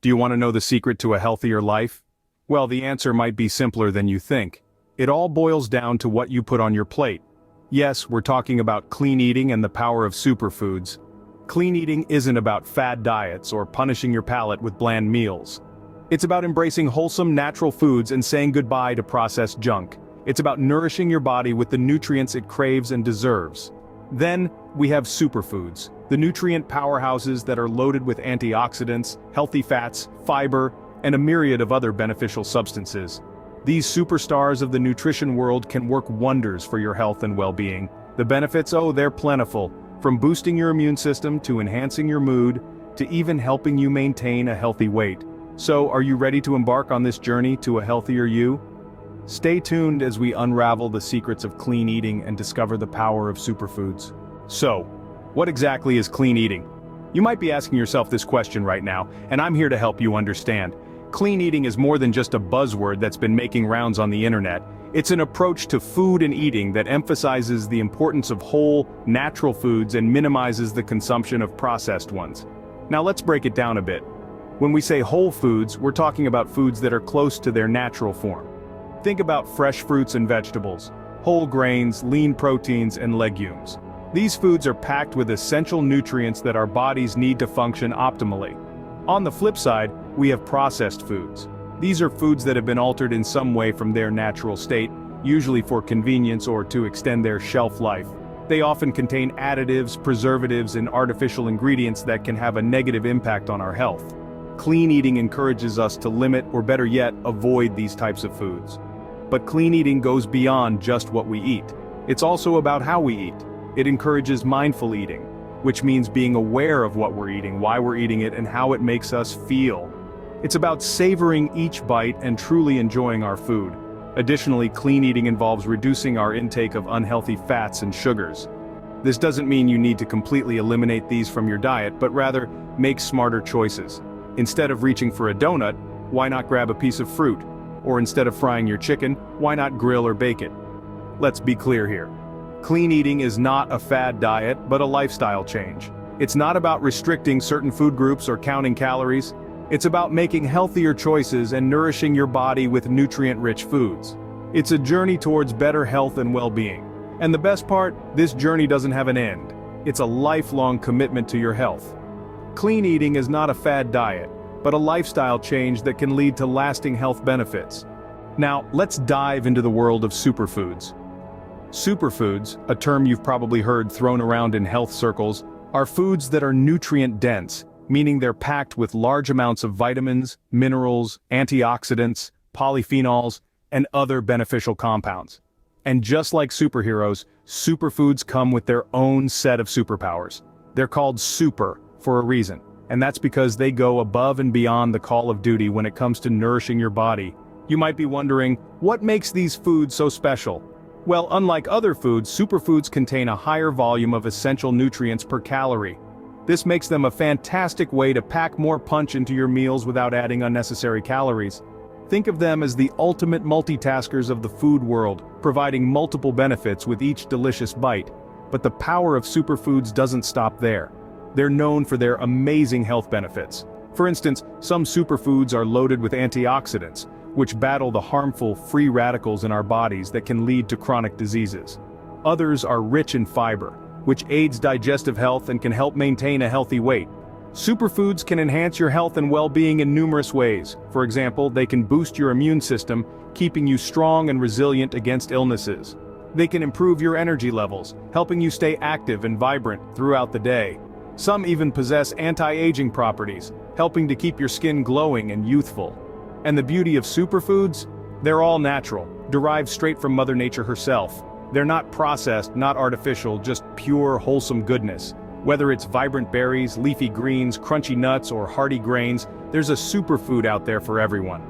Do you want to know the secret to a healthier life? Well, the answer might be simpler than you think. It all boils down to what you put on your plate. Yes, we're talking about clean eating and the power of superfoods. Clean eating isn't about fad diets or punishing your palate with bland meals. It's about embracing wholesome natural foods and saying goodbye to processed junk. It's about nourishing your body with the nutrients it craves and deserves. Then, we have superfoods, the nutrient powerhouses that are loaded with antioxidants, healthy fats, fiber, and a myriad of other beneficial substances. These superstars of the nutrition world can work wonders for your health and well-being. The benefits, they're plentiful. From boosting your immune system to enhancing your mood, to even helping you maintain a healthy weight. So, are you ready to embark on this journey to a healthier you? Stay tuned as we unravel the secrets of clean eating and discover the power of superfoods. So, what exactly is clean eating? You might be asking yourself this question right now, and I'm here to help you understand. Clean eating is more than just a buzzword that's been making rounds on the internet. It's an approach to food and eating that emphasizes the importance of whole, natural foods and minimizes the consumption of processed ones. Now let's break it down a bit. When we say whole foods, we're talking about foods that are close to their natural form. Think about fresh fruits and vegetables, whole grains, lean proteins, and legumes. These foods are packed with essential nutrients that our bodies need to function optimally. On the flip side, we have processed foods. These are foods that have been altered in some way from their natural state, usually for convenience or to extend their shelf life. They often contain additives, preservatives, and artificial ingredients that can have a negative impact on our health. Clean eating encourages us to limit, or better yet, avoid these types of foods. But clean eating goes beyond just what we eat. It's also about how we eat. It encourages mindful eating, which means being aware of what we're eating, why we're eating it, and how it makes us feel. It's about savoring each bite and truly enjoying our food. Additionally, clean eating involves reducing our intake of unhealthy fats and sugars. This doesn't mean you need to completely eliminate these from your diet, but rather, make smarter choices. Instead of reaching for a donut, why not grab a piece of fruit? Or instead of frying your chicken, why not grill or bake it? Let's be clear here. Clean eating is not a fad diet, but a lifestyle change. It's not about restricting certain food groups or counting calories. It's about making healthier choices and nourishing your body with nutrient-rich foods. It's a journey towards better health and well-being. And the best part, this journey doesn't have an end. It's a lifelong commitment to your health. Clean eating is not a fad diet, but a lifestyle change that can lead to lasting health benefits. Now, let's dive into the world of superfoods. Superfoods, a term you've probably heard thrown around in health circles, are foods that are nutrient-dense, meaning they're packed with large amounts of vitamins, minerals, antioxidants, polyphenols, and other beneficial compounds. And just like superheroes, superfoods come with their own set of superpowers. They're called super for a reason, and that's because they go above and beyond the call of duty when it comes to nourishing your body. You might be wondering, what makes these foods so special? Well, unlike other foods, superfoods contain a higher volume of essential nutrients per calorie. This makes them a fantastic way to pack more punch into your meals without adding unnecessary calories. Think of them as the ultimate multitaskers of the food world, providing multiple benefits with each delicious bite. But the power of superfoods doesn't stop there. They're known for their amazing health benefits. For instance, some superfoods are loaded with antioxidants, which battle the harmful free radicals in our bodies that can lead to chronic diseases. Others are rich in fiber, which aids digestive health and can help maintain a healthy weight. Superfoods can enhance your health and well-being in numerous ways. For example, they can boost your immune system, keeping you strong and resilient against illnesses. They can improve your energy levels, helping you stay active and vibrant throughout the day. Some even possess anti-aging properties, helping to keep your skin glowing and youthful. And the beauty of superfoods? They're all natural, derived straight from Mother Nature herself. They're not processed, not artificial, just pure, wholesome goodness. Whether it's vibrant berries, leafy greens, crunchy nuts, or hearty grains, there's a superfood out there for everyone.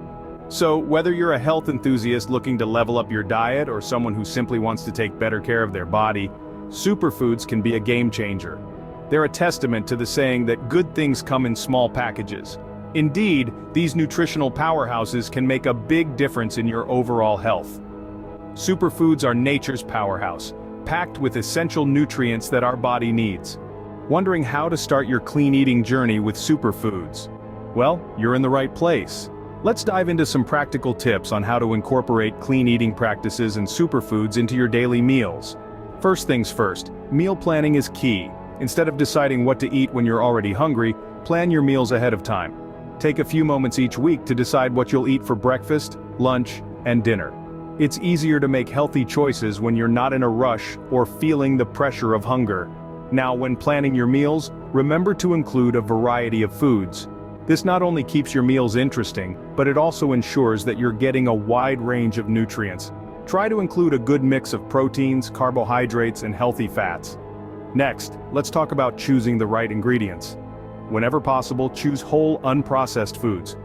So, whether you're a health enthusiast looking to level up your diet or someone who simply wants to take better care of their body, superfoods can be a game changer. They're a testament to the saying that good things come in small packages. Indeed, these nutritional powerhouses can make a big difference in your overall health. Superfoods are nature's powerhouse, packed with essential nutrients that our body needs. Wondering how to start your clean eating journey with superfoods? Well, you're in the right place. Let's dive into some practical tips on how to incorporate clean eating practices and superfoods into your daily meals. First things first, meal planning is key. Instead of deciding what to eat when you're already hungry, plan your meals ahead of time. Take a few moments each week to decide what you'll eat for breakfast, lunch, and dinner. It's easier to make healthy choices when you're not in a rush or feeling the pressure of hunger. Now, when planning your meals, remember to include a variety of foods. This not only keeps your meals interesting, but it also ensures that you're getting a wide range of nutrients. Try to include a good mix of proteins, carbohydrates, and healthy fats. Next, let's talk about choosing the right ingredients. Whenever possible, choose whole, unprocessed foods.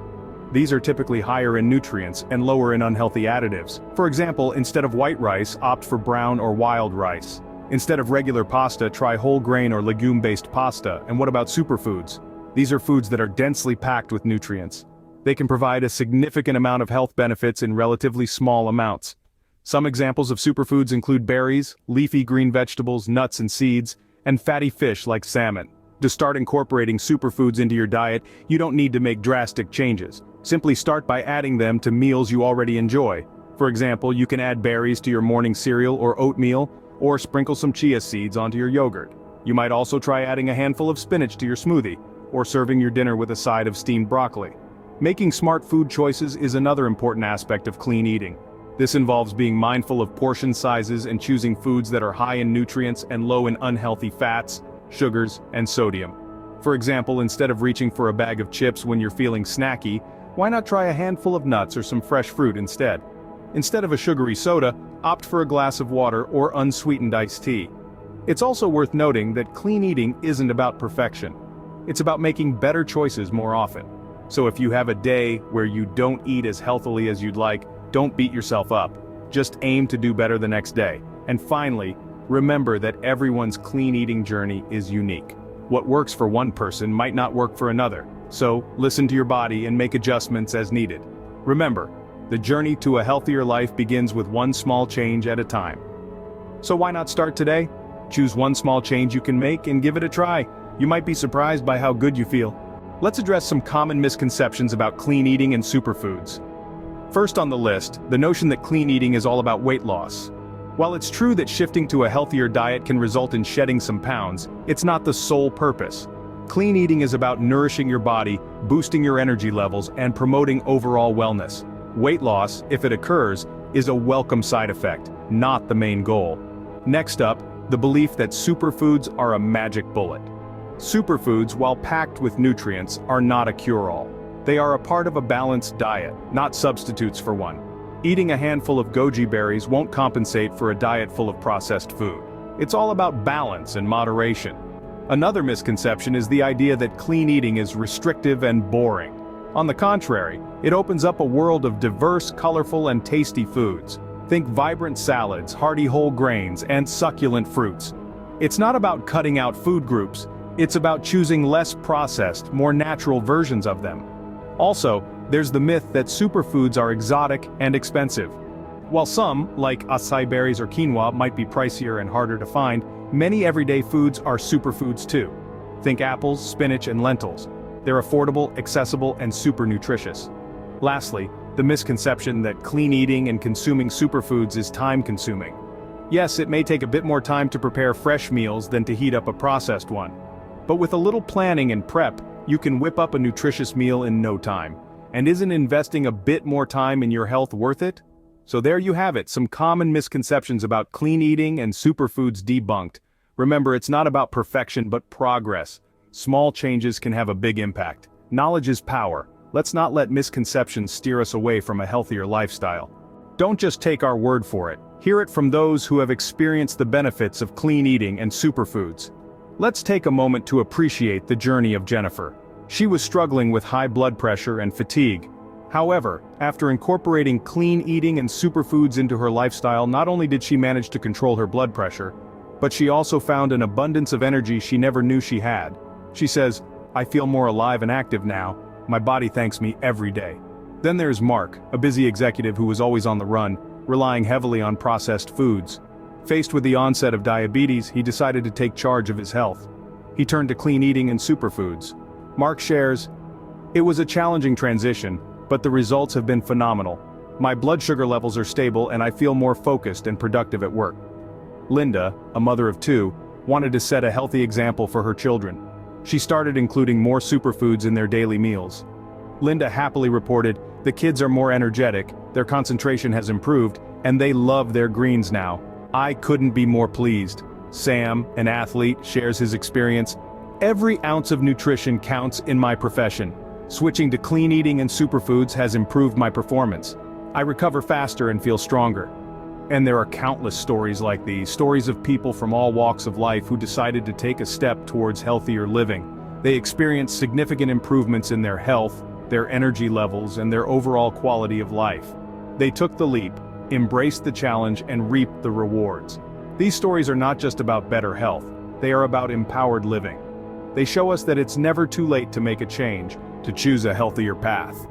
These are typically higher in nutrients and lower in unhealthy additives. For example, instead of white rice, opt for brown or wild rice. Instead of regular pasta, try whole grain or legume-based pasta. And what about superfoods? These are foods that are densely packed with nutrients. They can provide a significant amount of health benefits in relatively small amounts. Some examples of superfoods include berries, leafy green vegetables, nuts and seeds, and fatty fish like salmon. To start incorporating superfoods into your diet, you don't need to make drastic changes. Simply start by adding them to meals you already enjoy. For example, you can add berries to your morning cereal or oatmeal, or sprinkle some chia seeds onto your yogurt. You might also try adding a handful of spinach to your smoothie, or serving your dinner with a side of steamed broccoli. Making smart food choices is another important aspect of clean eating. This involves being mindful of portion sizes and choosing foods that are high in nutrients and low in unhealthy fats, sugars, and sodium. For example, instead of reaching for a bag of chips when you're feeling snacky, why not try a handful of nuts or some fresh fruit instead? Instead of a sugary soda, opt for a glass of water or unsweetened iced tea. It's also worth noting that clean eating isn't about perfection. It's about making better choices more often. So if you have a day where you don't eat as healthily as you'd like, don't beat yourself up. Just aim to do better the next day. And finally, remember that everyone's clean eating journey is unique. What works for one person might not work for another. So, listen to your body and make adjustments as needed. Remember, the journey to a healthier life begins with one small change at a time. So why not start today? Choose one small change you can make and give it a try. You might be surprised by how good you feel. Let's address some common misconceptions about clean eating and superfoods. First on the list, the notion that clean eating is all about weight loss. While it's true that shifting to a healthier diet can result in shedding some pounds, it's not the sole purpose. Clean eating is about nourishing your body, boosting your energy levels, and promoting overall wellness. Weight loss, if it occurs, is a welcome side effect, not the main goal. Next up, the belief that superfoods are a magic bullet. Superfoods, while packed with nutrients, are not a cure-all. They are a part of a balanced diet, not substitutes for one. Eating a handful of goji berries won't compensate for a diet full of processed food. It's all about balance and moderation. Another misconception is the idea that clean eating is restrictive and boring. On the contrary, it opens up a world of diverse, colorful, and tasty foods. Think vibrant salads, hearty whole grains, and succulent fruits. It's not about cutting out food groups, it's about choosing less processed, more natural versions of them. Also, there's the myth that superfoods are exotic and expensive. While some, like acai berries or quinoa, might be pricier and harder to find, many everyday foods are superfoods too. Think apples, spinach, and lentils. They're affordable, accessible, and super nutritious. Lastly, the misconception that clean eating and consuming superfoods is time-consuming. Yes, it may take a bit more time to prepare fresh meals than to heat up a processed one. But with a little planning and prep, you can whip up a nutritious meal in no time. And isn't investing a bit more time in your health worth it? So there you have it, some common misconceptions about clean eating and superfoods debunked. Remember, it's not about perfection but progress. Small changes can have a big impact. Knowledge is power. Let's not let misconceptions steer us away from a healthier lifestyle. Don't just take our word for it. Hear it from those who have experienced the benefits of clean eating and superfoods. Let's take a moment to appreciate the journey of Jennifer. She was struggling with high blood pressure and fatigue. However, after incorporating clean eating and superfoods into her lifestyle, not only did she manage to control her blood pressure, but she also found an abundance of energy she never knew she had. She says, "I feel more alive and active now. My body thanks me every day." Then there's Mark, a busy executive who was always on the run, relying heavily on processed foods. Faced with the onset of diabetes, he decided to take charge of his health. He turned to clean eating and superfoods. Mark shares, It was a challenging transition, but the results have been phenomenal. My blood sugar levels are stable and I feel more focused and productive at work. Linda, a mother of two, wanted to set a healthy example for her children. She started including more superfoods in their daily meals. Linda happily reported, "The kids are more energetic, their concentration has improved, and they love their greens now. I couldn't be more pleased." Sam, an athlete, shares his experience. "Every ounce of nutrition counts in my profession. Switching to clean eating and superfoods has improved my performance. I recover faster and feel stronger." And there are countless stories like these, stories of people from all walks of life who decided to take a step towards healthier living. They experienced significant improvements in their health, their energy levels, and their overall quality of life. They took the leap, embraced the challenge, and reaped the rewards. These stories are not just about better health, they are about empowered living. They show us that it's never too late to make a change, to choose a healthier path.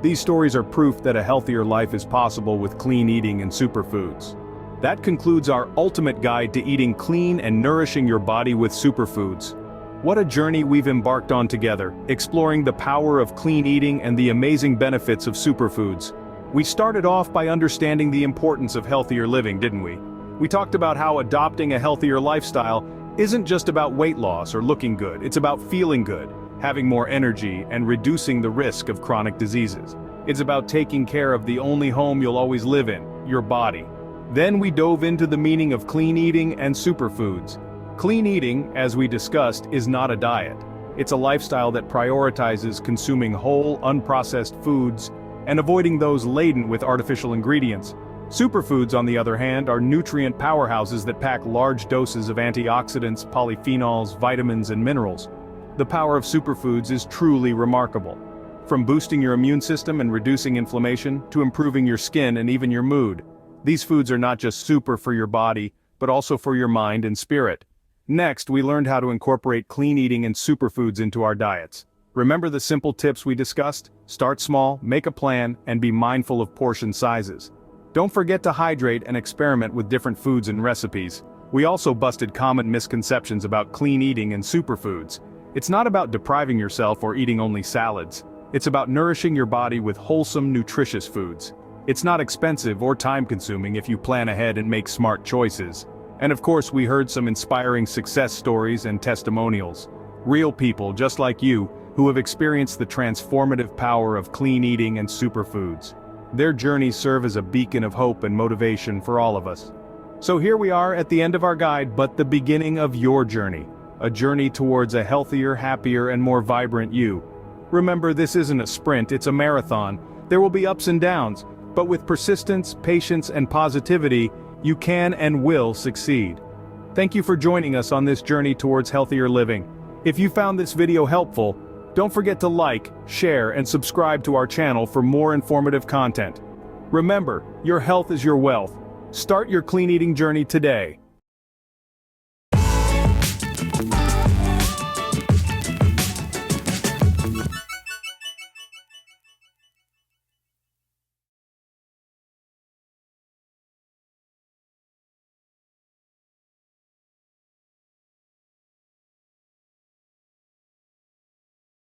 These stories are proof that a healthier life is possible with clean eating and superfoods. That concludes our ultimate guide to eating clean and nourishing your body with superfoods. What a journey we've embarked on together, exploring the power of clean eating and the amazing benefits of superfoods. We started off by understanding the importance of healthier living, didn't we? We talked about how adopting a healthier lifestyle isn't just about weight loss or looking good, it's about feeling good, having more energy, and reducing the risk of chronic diseases. It's about taking care of the only home you'll always live in, your body. Then we dove into the meaning of clean eating and superfoods. Clean eating, as we discussed, is not a diet. It's a lifestyle that prioritizes consuming whole, unprocessed foods and avoiding those laden with artificial ingredients. Superfoods, on the other hand, are nutrient powerhouses that pack large doses of antioxidants, polyphenols, vitamins, and minerals. The power of superfoods is truly remarkable. From boosting your immune system and reducing inflammation, to improving your skin and even your mood. These foods are not just super for your body, but also for your mind and spirit. Next, we learned how to incorporate clean eating and superfoods into our diets. Remember the simple tips we discussed? Start small, make a plan, and be mindful of portion sizes. Don't forget to hydrate and experiment with different foods and recipes. We also busted common misconceptions about clean eating and superfoods. It's not about depriving yourself or eating only salads. It's about nourishing your body with wholesome, nutritious foods. It's not expensive or time-consuming if you plan ahead and make smart choices. And of course, we heard some inspiring success stories and testimonials. Real people just like you, who have experienced the transformative power of clean eating and superfoods. Their journeys serve as a beacon of hope and motivation for all of us. So here we are at the end of our guide, but the beginning of your journey. A journey towards a healthier, happier, and more vibrant you. Remember, this isn't a sprint, it's a marathon. There will be ups and downs, but with persistence, patience, and positivity, you can and will succeed. Thank you for joining us on this journey towards healthier living. If you found this video helpful, don't forget to like, share, and subscribe to our channel for more informative content. Remember, your health is your wealth. Start your clean eating journey today.